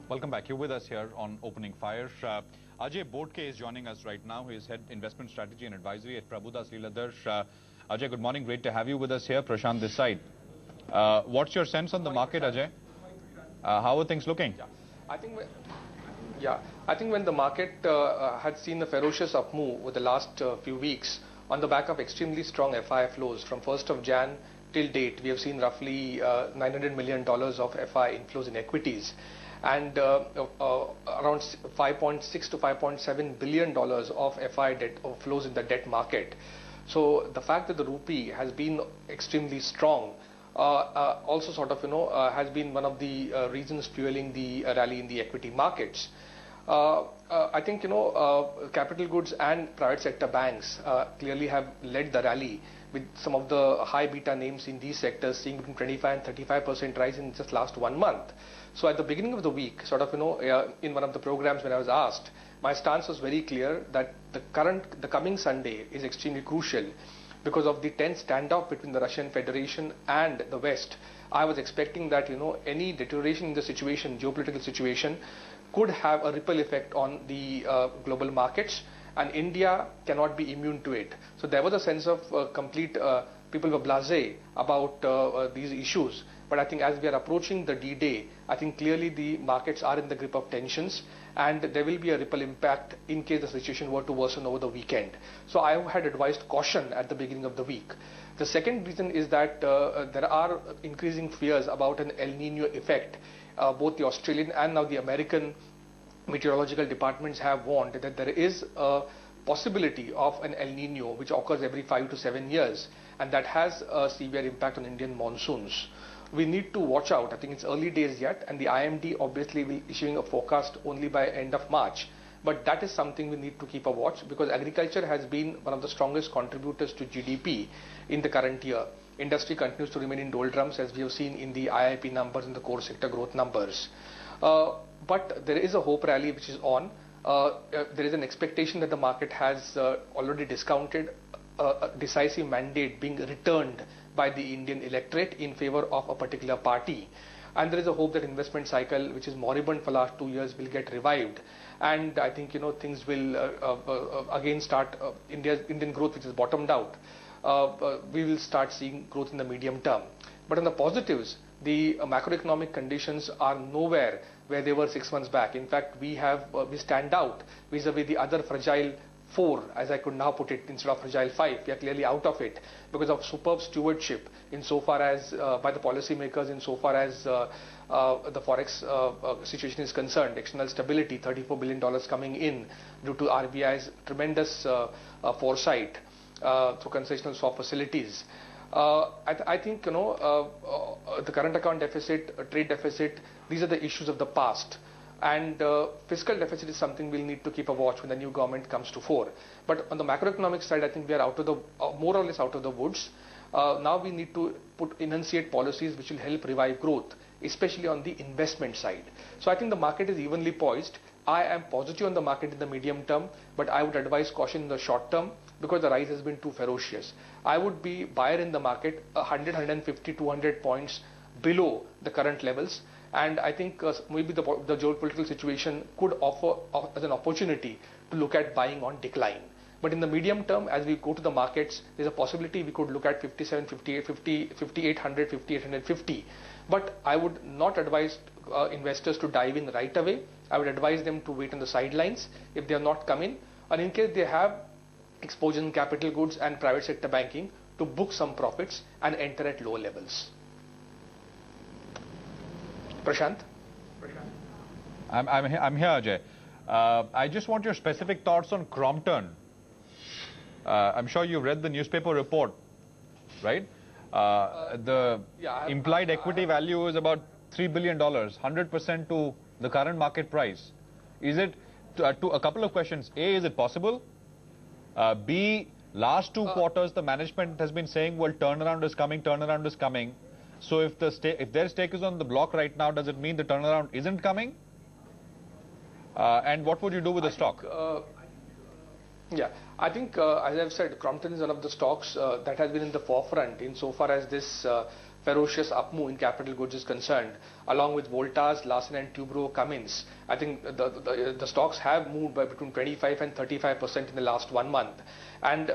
Welcome back. You're with us here on Opening Fire. Ajay Bodke is joining us right now. He is Head Investment Strategy and Advisory at Prabhudas Lilladher. Ajay, good morning. Great to have you with us here. Prashant this side. What's your sense on the market, Ajay? How are things looking? I think when the market had seen a ferocious up move over the last few weeks on the back of extremely strong FI flows from 1st of Jan till date, we have seen roughly $900 million of FI inflows in equities and around 5.6 to 5.7 billion dollars of FI debt flows in the debt market. So the fact that the rupee has been extremely strong also sort of has been one of the reasons fueling the rally in the equity markets. I think capital goods and private sector banks clearly have led the rally, with some of the high beta names in these sectors seeing between 25 and 35% rise in just last 1 month. So at the beginning of the week, sort of in one of the programs when I was asked, my stance was very clear that the coming Sunday is extremely crucial because of the tense standoff between the Russian Federation and the West. I was expecting that any deterioration in the situation, geopolitical situation, could have a ripple effect on the global markets, and India cannot be immune to it. So there was a sense of complete people were blasé about these issues. But I think as we are approaching the D-Day, I think clearly the markets are in the grip of tensions, and there will be a ripple impact in case the situation were to worsen over the weekend. So I had advised caution at the beginning of the week. The second reason is that there are increasing fears about an El Nino effect. Both the Australian and now the American meteorological departments have warned that there is a possibility of an El Nino which occurs every 5 to 7 years, and that has a severe impact on Indian monsoons. We need to watch out. I think it's early days yet, and the IMD obviously will be issuing a forecast only by end of March. But that is something we need to keep a watch, because agriculture has been one of the strongest contributors to GDP in the current year. Industry continues to remain in doldrums, as we have seen in the IIP numbers and the core sector growth numbers. But there is a hope rally which is on. There is an expectation that the market has already discounted a decisive mandate being returned by the Indian electorate in favor of a particular party. And there is a hope that investment cycle, which is moribund for last 2 years, will get revived. And I think things will again start. Indian growth, which is bottomed out, we will start seeing growth in the medium term. But on the positives, the macroeconomic conditions are nowhere where they were 6 months back. In fact, we stand out vis-a-vis the other fragile 4, as I could now put it, instead of fragile 5. We are clearly out of it because of superb stewardship insofar as by the policymakers, insofar as the forex situation is concerned. External stability, $34 billion coming in due to RBI's tremendous foresight through concessional swap facilities. I think the current account deficit, trade deficit, these are the issues of the past. And fiscal deficit is something we'll need to keep a watch when the new government comes to fore. But on the macroeconomic side, I think we are out of the more or less out of the woods. Now we need to enunciate policies which will help revive growth, especially on the investment side. So I think the market is evenly poised. I am positive on the market in the medium term, but I would advise caution in the short term because the rise has been too ferocious. I would be buyer in the market 100, 150, 200 points below the current levels. And I think maybe the geopolitical situation could offer as an opportunity to look at buying on decline. But in the medium term, as we go to the markets, there's a possibility we could look at 57, 58, 50, 5800, 5850. But I would not advise investors to dive in right away. I would advise them to wait on the sidelines if they are not come in. And in case they have exposure in capital goods and private sector banking, to book some profits and enter at low levels. Prashant? I'm here, Ajay. I just want your specific thoughts on Crompton. I'm sure you read the newspaper report, right? The implied equity value is about $3 billion, 100% to the current market price. Is it, to a couple of questions. A, is it possible? B, last 2 quarters, the management has been saying, well, turnaround is coming, turnaround is coming. So if their stake is on the block right now, does it mean the turnaround isn't coming? And what would you do with the stock? I think, as I've said, Crompton is one of the stocks that has been in the forefront insofar as this ferocious upmove in capital goods is concerned, along with Voltas, Larsen and Toubro, Cummins, I think the stocks have moved by between 25 and 35% in the last 1 month. And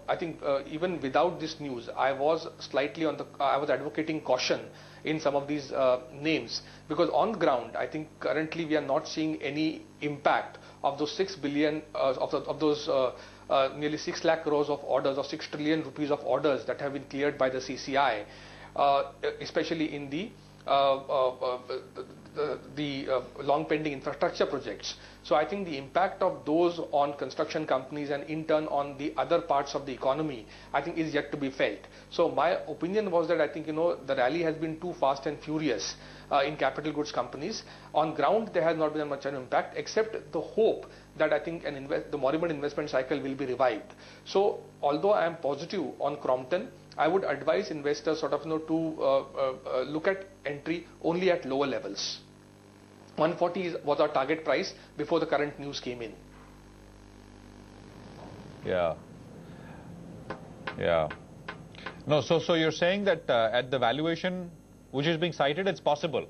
I think even without this news, I was advocating caution in some of these names, because on the ground, I think currently we are not seeing any impact of those 6 billion of those nearly 6 lakh crores of orders, or 6 trillion rupees of orders that have been cleared by the CCI, especially in the long pending infrastructure projects. So I think the impact of those on construction companies and in turn on the other parts of the economy, I think is yet to be felt. So my opinion was that I think, the rally has been too fast and furious in capital goods companies. On ground, there has not been much an impact, except the hope that I think the moribund investment cycle will be revived. So although I am positive on Crompton, I would advise investors to look at entry only at lower levels. 140 was our target price before the current news came in. Yeah. No, so you're saying that at the valuation which is being cited, it's possible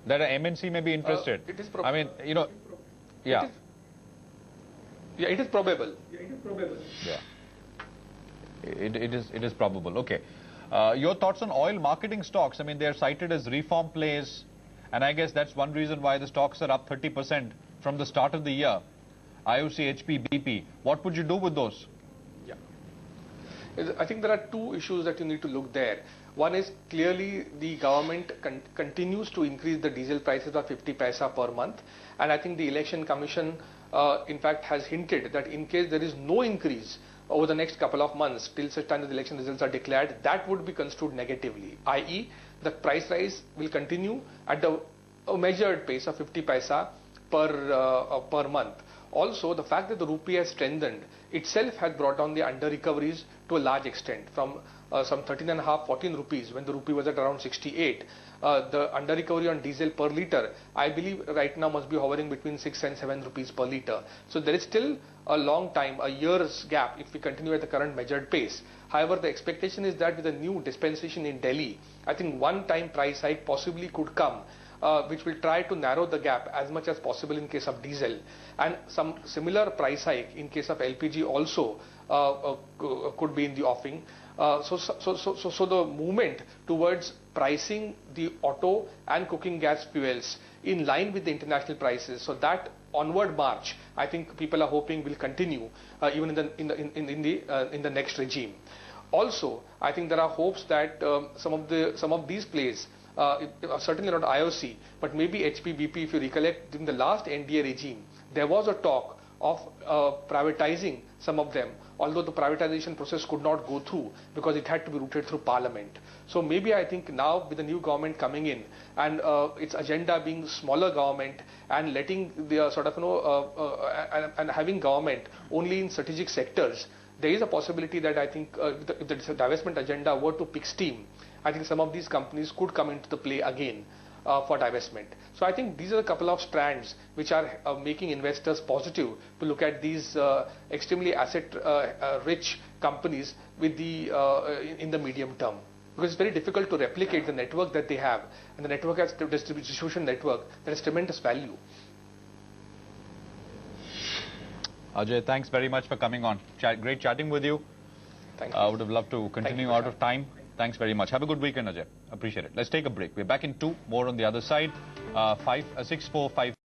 that an MNC may be interested. It is I mean, yeah. It is probable. Yeah. It is probable. Okay. Your thoughts on oil marketing stocks? I mean, they are cited as reform plays, and I guess that's one reason why the stocks are up 30% from the start of the year. IOC, HP, BP. What would you do with those? Yeah. I think there are two issues that you need to look there. One is clearly the government continues to increase the diesel prices by 50 paisa per month, and I think the Election Commission in fact has hinted that in case there is no increase over the next couple of months till such time as the election results are declared, that would be construed negatively, i.e. the price rise will continue at the measured pace of 50 paisa per month. Also, the fact that the rupee has strengthened itself has brought down the under recoveries to a large extent from some 13.5, 14 rupees when the rupee was at around 68. The under recovery on diesel per litre, I believe right now must be hovering between 6 and 7 rupees per litre. So there is still a long time, a year's gap if we continue at the current measured pace. However, the expectation is that with a new dispensation in Delhi, I think one-time price hike possibly could come, which will try to narrow the gap as much as possible in case of diesel, and some similar price hike in case of LPG also could be in the offing. So the movement towards pricing the auto and cooking gas fuels in line with the international prices, so that onward march, I think people are hoping will continue even in the next regime. Also, I think there are hopes that some of these plays, certainly not IOC, but maybe HP, BP, if you recollect, in the last NDA regime, there was a talk of privatizing some of them, although the privatization process could not go through because it had to be routed through Parliament. So maybe I think now with the new government coming in and its agenda being smaller government and letting the and having government only in strategic sectors, there is a possibility that I think if the divestment agenda were to pick steam, I think some of these companies could come into the play again for divestment. So I think these are a couple of strands which are making investors positive to look at these extremely asset-rich companies with in the medium term. Because it's very difficult to replicate the network that they have, and the network has distribution network that has tremendous value. Ajay, thanks very much for coming on. Great chatting with you. Thank you. I would have loved to continue out of time. Thanks very much. Have a good weekend, Ajay. Appreciate it. Let's take a break. We're back in 2, more on the other side. 645.